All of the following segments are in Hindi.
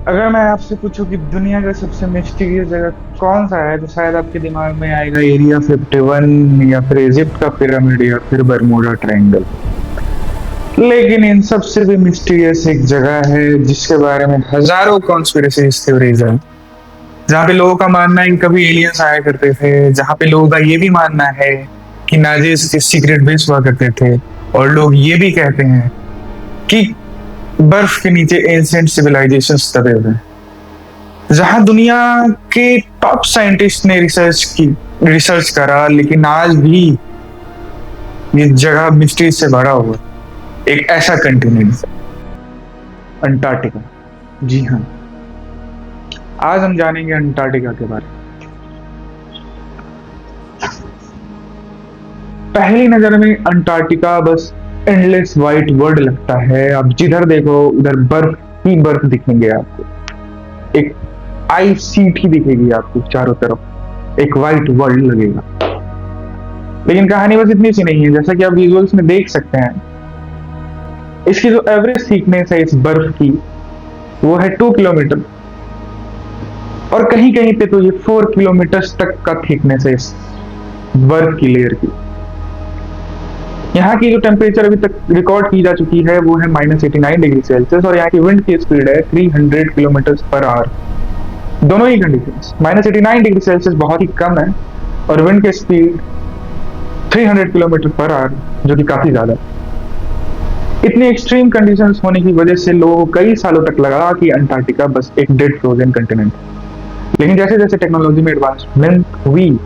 अगर मैं आपसे पूछूं कि दुनिया का सबसे मिस्टीरियस जगह कौन सा है तो शायद आपके दिमाग में आएगा एरिया 51 या फिर इजिप्ट का पिरामिड या फिर बरमूडा ट्रायंगल। लेकिन इन सबसे भी मिस्टीरियस एक जगह है जिसके बारे में हजारों कॉन्स्पिरेसी थ्योरीज है। जहाँ पे लोगों का मानना है कि कभी एलियंस आया करते थे, जहाँ पे लोगों का ये भी मानना है कि नाजीज के सीक्रेट बेस हुआ करते थे, और लोग ये भी कहते हैं कि बर्फ के नीचे एंशिएंट सिविलाइजेशंस दबे हुए हैं। जहां दुनिया के टॉप साइंटिस्ट ने रिसर्च करा, लेकिन आज भी ये जगह मिस्ट्री से भरा हुआ है। एक ऐसा कंटिनेंट, अंटार्कटिका। जी हाँ, आज हम जानेंगे अंटार्कटिका के बारे में। पहली नजर में अंटार्कटिका बस एंडलेस व्हाइट वर्ल्ड लगता है। आप जिधर देखो उधर बर्फ ही बर्फ दिखेंगे आपको। एक आइस सीट ही दिखेगी आपको चारों तरफ, एक व्हाइट वर्ल्ड लगेगा। लेकिन कहानी बस इतनी सी नहीं है। जैसा कि आप विजुअल्स में देख सकते हैं, इसकी जो एवरेज थिकनेस है इस बर्फ की वो है 2 किलोमीटर, और कहीं कहीं पे तो ये 4 किलोमीटर तक का थिकनेस है इस बर्फ की लेयर की। यहाँ की जो टेम्परेचर अभी तक रिकॉर्ड की जा चुकी है वो है -89 डिग्री सेल्सियस, और यहाँ की विंड की स्पीड है 300 किलोमीटर पर आवर। दोनों ही कंडीशंस, -89 डिग्री सेल्सियस बहुत ही कम है और विंड की स्पीड 300 किलोमीटर पर आवर, जो कि काफी ज्यादा है। इतनी एक्सट्रीम कंडीशंस होने की वजह से लोगों को कई सालों तक लगा कि अंटार्कटिका बस एक डेड फ्रोजन कंटिनेंट है। लेकिन जैसे जैसे टेक्नोलॉजी में एडवांसमेंट हुई,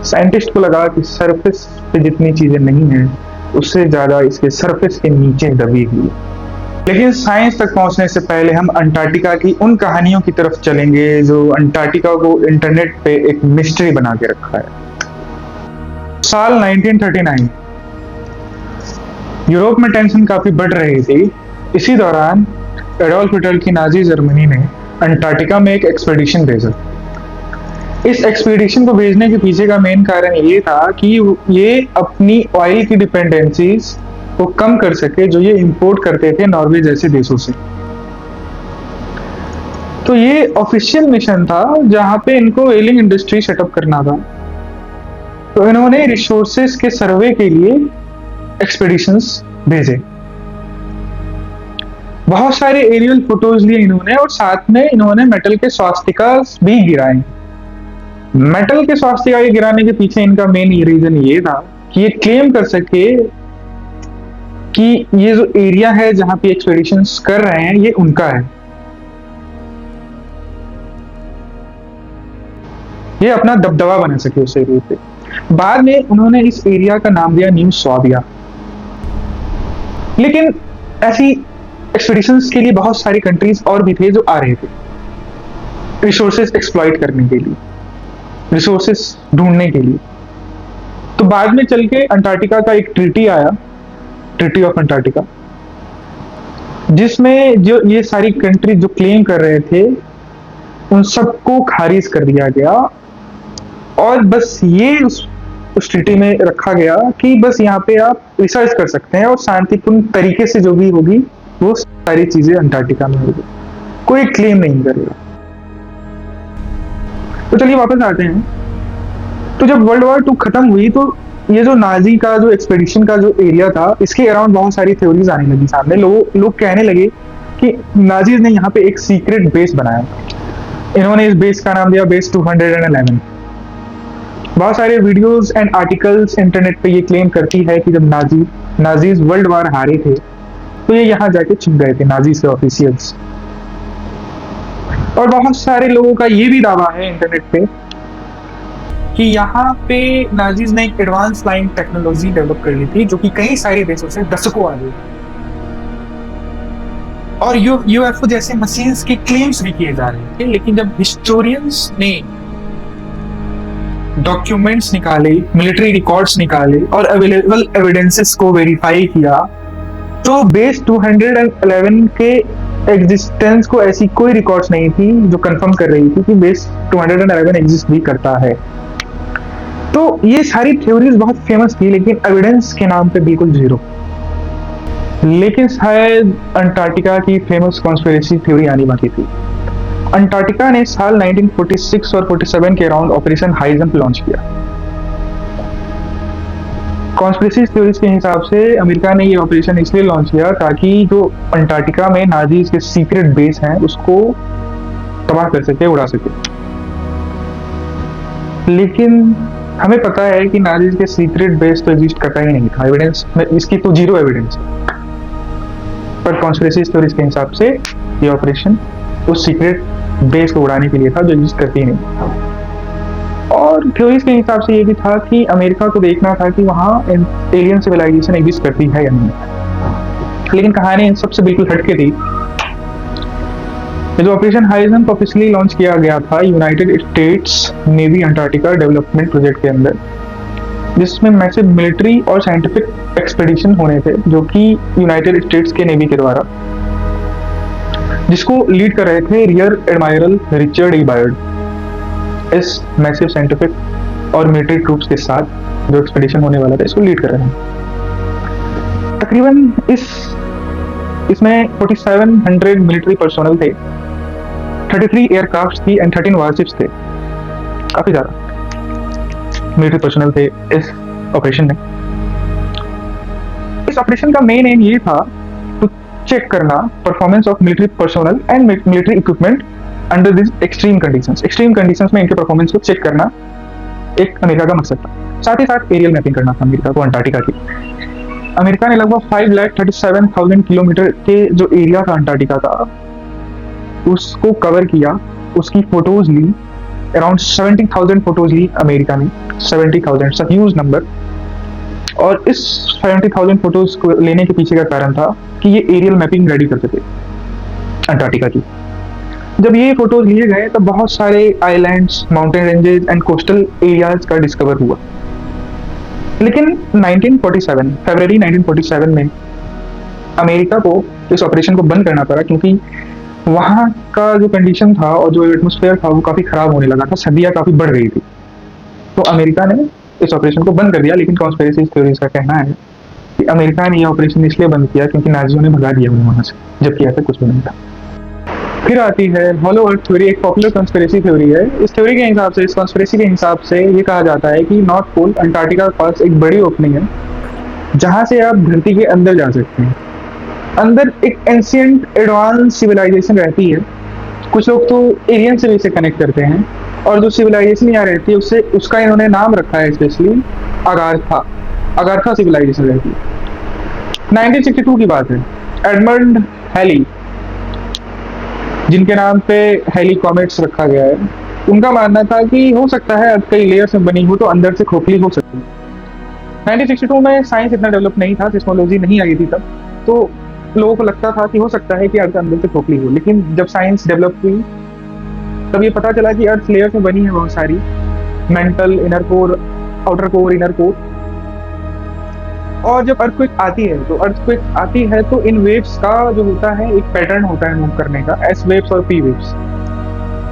साइंटिस्ट को लगा कि सरफेस पे जितनी चीजें नहीं है उससे ज्यादा इसके सरफेस के नीचे दबी हुई है। लेकिन साइंस तक पहुंचने से पहले हम अंटार्कटिका की उन कहानियों की तरफ चलेंगे जो अंटार्कटिका को इंटरनेट पे एक मिस्ट्री बना के रखा है। साल 1939, यूरोप में टेंशन काफी बढ़ रही थी। इसी दौरान एडोल्फ हिटलर की नाजी जर्मनी ने अंटार्कटिका में एक एक्सपेडिशन भेजा। इस एक्सपीडिशन को भेजने के पीछे का मेन कारण ये था कि ये अपनी ऑयल की डिपेंडेंसीज को कम कर सके जो ये इंपोर्ट करते थे नॉर्वे जैसे देशों से। तो ये ऑफिशियल मिशन था जहां पे इनको व्हेलिंग इंडस्ट्री सेटअप करना था। तो इन्होंने रिसोर्सेज के सर्वे के लिए एक्सपेडिशंस भेजे। बहुत सारे एरियल फोटोज लिए इन्होंने, और साथ में इन्होंने मेटल के स्वास्तिका भी गिराए। मेटल के स्वास्थ्य के गिराने के पीछे इनका मेन रीजन ये था कि ये क्लेम कर सके कि ये जो एरिया है जहां पे एक्सपेडिशंस कर रहे हैं ये उनका है। ये अपना दबदबा बना सके उस एरिया पे। बाद में उन्होंने इस एरिया का नाम दिया न्यू स्वाबिया। लेकिन ऐसी एक्सपेडिशंस के लिए बहुत सारी कंट्रीज और भी थे जो आ रहे थे रिसोर्सेज एक्सप्लॉइट करने के लिए, रिसोर्सेस ढूंढने के लिए। तो बाद में चल के अंटार्कटिका का एक ट्रीटी आया, ट्रीटी ऑफ अंटार्कटिका, जिसमें जो ये सारी कंट्री जो क्लेम कर रहे थे उन सबको खारिज कर दिया गया, और बस ये उस ट्रीटी में रखा गया कि बस यहाँ पे आप रिसर्च कर सकते हैं और शांतिपूर्ण तरीके से जो भी होगी वो सारी चीजें अंटार्कटिका में होगी, कोई क्लेम नहीं करेगा। तो चलिए वापस आते हैं। तो जब वर्ल्ड वॉर 2 खत्म हुई तो ये जो नाजी का जो एक्सपेडिशन का जो एरिया था इसके अराउंड बहुत सारी थ्योरीज आने लगी सामने। लोग कहने लगे कि नाजीज ने यहाँ पे एक सीक्रेट बेस बनाया। इन्होंने इस बेस का नाम दिया बेस 211। बहुत सारे वीडियोस एंड आर्टिकल्स इंटरनेट पे ये क्लेम करती है कि जब नाजीज वर्ल्ड वॉर हारे थे तो ये यहाँ जाके छुप गए थे, नाजीज के ऑफिशियल्स। और बहुत सारे लोगों का ये भी दावा है इंटरनेट पे कि यहाँ पे नाजीज ने एक एडवांस फ्लाइंग टेक्नोलॉजी डेवलप कर ली थी जो कि कई सारे देशों से दशकों आगे, और यूएफओ जैसे मशीन्स के क्लेम्स भी किए जा रहे थे। लेकिन जब हिस्टोरियंस ने डॉक्यूमेंट्स निकाले, मिलिट्री रिकॉर्ड्स निकाले और अवेलेबल एविडेंसेस को वेरीफाई किया, तो बेस 211 के एग्जिस्टेंस को ऐसी कोई रिकॉर्ड्स नहीं थी जो कंफर्म कर रही थी कि बेस 211 एग्जिस्ट भी करता है। तो ये सारी थ्योरीज बहुत फेमस थी लेकिन एविडेंस के नाम पे बिल्कुल जीरो। लेकिन शायद अंटार्कटिका की फेमस कॉन्स्पिरेसी थ्योरी आनी बाकी थी। अंटार्कटिका ने साल 1946 और 47 के around operation high jump launch किया। कॉन्स्पिरेसी थ्योरीज के हिसाब से अमेरिका ने ये ऑपरेशन इसलिए लॉन्च किया ताकि जो अंटार्कटिका में नाजीज के सीक्रेट बेस हैं उसको तबाह कर सके, उड़ा सके। लेकिन हमें पता है कि नाजीज के सीक्रेट बेस तो एग्जिस्ट करता ही नहीं था, एविडेंस इसकी तो जीरो एविडेंस है। पर कॉन्स्पिरेसी थ्योरीज के हिसाब से ये ऑपरेशन उस सीक्रेट बेस को उड़ाने के लिए था जो एग्जिस्ट करती ही नहीं। और थ्योरीज के हिसाब से ये भी था कि अमेरिका को देखना था कि वहाँ एलियन सिविलाइजेशन एग्जिस्ट करती है या नहीं। लेकिन कहानी इन सबसे बिल्कुल हटके थी। जो operation high jump officially launch किया गया था United states navy Antarctica development project के अंदर, जिसमें मैसिव मिलिट्री और साइंटिफिक एक्सपेडिशन होने थे जो कि यूनाइटेड स्टेट्स के नेवी के द्वारा, जिसको लीड कर रहे थे रियर एडमायरल रिचर्ड ई बायर्ड। इस मैसिव साइंटिफिक और मिलिट्री ट्रूप्स के साथ जो एक्सपेडिशन होने वाला था इसको लीड कर रहे हैं। तकरीबन इसमें 4700 मिलिट्री पर्सोनल थे, 33 एयरक्राफ्ट थी एंड 13 वारशिप्स थे। काफी ज्यादा मिलिट्री पर्सोनल थे इस ऑपरेशन में। इस ऑपरेशन का मेन एम ये था टू चेक करना performance of military personnel and military equipment under this extreme conditions. Extreme conditions में इनके परफॉर्मेंस को चेक करना एक अमेरिका का मकसद था। साथ ही साथ एरियल मैपिंग करना था अमेरिका को अंटार्कटिका की। अमेरिका ने लगभग 5,37,000 किलोमीटर के जो एरिया था अंटार्कटिका का उसको कवर किया, उसकी फोटोज ली। अराउंड 70,000 फोटोज ली अमेरिका ने। 70,000 सब ह्यूज नंबर। और इस 70,000 फोटोज को लेने के पीछे का कारण था कि ये एरियल मैपिंग रेडी कर सके अंटार्कटिका की। जब ये फोटोज लिए गए तब बहुत सारे islands, mountain ranges and coastal areas का डिस्कवर हुआ। लेकिन 1947 फरवरी 1947 में अमेरिका को इस ऑपरेशन को बंद करना पड़ा क्योंकि वहाँ का जो कंडीशन था और जो एटमॉस्फेयर था वो काफ़ी ख़राब होने लगा था, सर्दियाँ काफ़ी बढ़ गई थी। तो अमेरिका ने इस ऑपरेशन को बंद कर दिया। लेकिन कॉन्स्पिरेसी थ्योरीज का कहना है कि अमेरिका ने ये ऑपरेशन इसलिए बंद किया क्योंकि नाजियों ने भगा दिया वहाँ से, जबकि ऐसा कुछ भी नहीं था। फिर आती है हॉलो अर्थ थ्योरी, एक पॉपुलर कॉन्स्पिरेसी थ्योरी है। इस थ्योरी के हिसाब से, इस कॉन्स्पिरेसी के हिसाब से ये कहा जाता है कि नॉर्थ पोल अंटार्कटिका के पास एक बड़ी ओपनिंग है जहाँ से आप धरती के अंदर जा सकते हैं। अंदर एक एंशिएंट एडवांस सिविलाइजेशन रहती है। कुछ लोग तो एलियन से भी इसे कनेक्ट करते हैं। और जो सिविलाइजेशन यहाँ रहती है उससे उसका इन्होंने नाम रखा है स्पेशली अगाथा सिविलाइजेशन रहती है। 1962 की बात है। एडमंड हैली, जिनके नाम पे हैली कॉमेट्स रखा गया है, उनका मानना था कि हो सकता है अर्थ कई लेयर्स में बनी हो तो अंदर से खोखली हो सकती है। 1962 में साइंस इतना डेवलप नहीं था, सिस्मोलॉजी नहीं आई थी तब, तो लोगों को लगता था कि हो सकता है कि अर्थ अंदर से खोखली हो। लेकिन जब साइंस डेवलप हुई तब ये पता चला कि अर्थ लेयर्स में बनी है बहुत सारी, mental, inner core, outer core, inner core. और जब अर्थक्वेक आती है तो इन वेव्स का जो होता है एक पैटर्न होता है मूव करने का, एस वेव्स और पी वेव्स।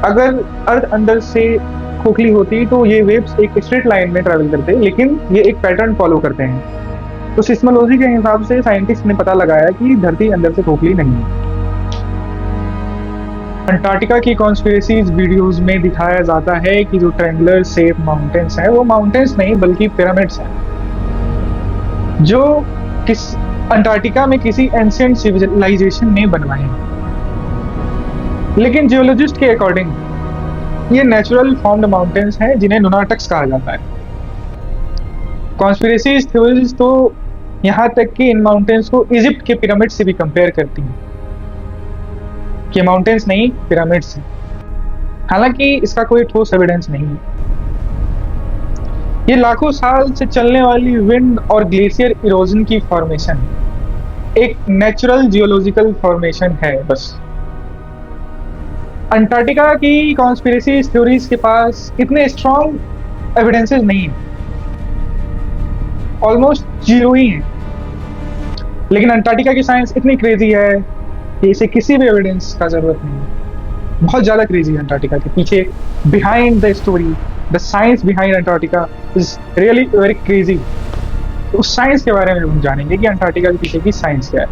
अगर अर्थ अंदर से खोखली होती तो ये वेव्स एक स्ट्रेट लाइन में ट्रैवल करते, लेकिन ये एक पैटर्न फॉलो करते हैं। तो सिस्मोलॉजी के हिसाब से साइंटिस्ट ने पता लगाया कि धरती अंदर से खोखली नहीं है। अंटार्कटिका की कॉन्स्पिरेसीज वीडियोस में दिखाया जाता है कि जो ट्रायंगुलर शेप माउंटेन्स हैं वो माउंटेन्स नहीं बल्कि पिरामिड्स हैं, जो अंटार्कटिका में किसी एंशिएंट सिविलाइजेशन ने बनवाए हैं। लेकिन जियोलॉजिस्ट के अकॉर्डिंग ये नेचुरल फॉर्म्ड माउंटेन्स हैं जिन्हें नुनाटक्स कहा जाता है। कॉन्स्पिरेसी थ्योरीज तो यहाँ तक कि इन माउंटेन्स को इजिप्ट के पिरामिड से भी कंपेयर करती हैं कि माउंटेन्स नहीं पिरामिड्स हैं। हालांकि इसका कोई ठोस एविडेंस नहीं है। ये लाखों साल से चलने वाली विंड और ग्लेशियर इरोजन की फॉर्मेशन एक नेचुरल जियोलॉजिकल फॉर्मेशन है बस। अंटार्कटिका की कॉन्स्पिरेसी थ्योरीज के पास इतने स्ट्रॉन्ग एविडेंसेस नहीं है, ऑलमोस्ट जीरो ही है। लेकिन अंटार्कटिका की साइंस इतनी क्रेजी है कि इसे किसी भी एविडेंस का जरूरत नहीं है। बहुत ज्यादा क्रेजी है अंटार्कटिका के पीछे, behind the story, the science behind Antarctica is really very crazy. उस साइंस के बारे में हम जानेंगे कि अंटार्कटिका के पीछे की साइंस क्या है।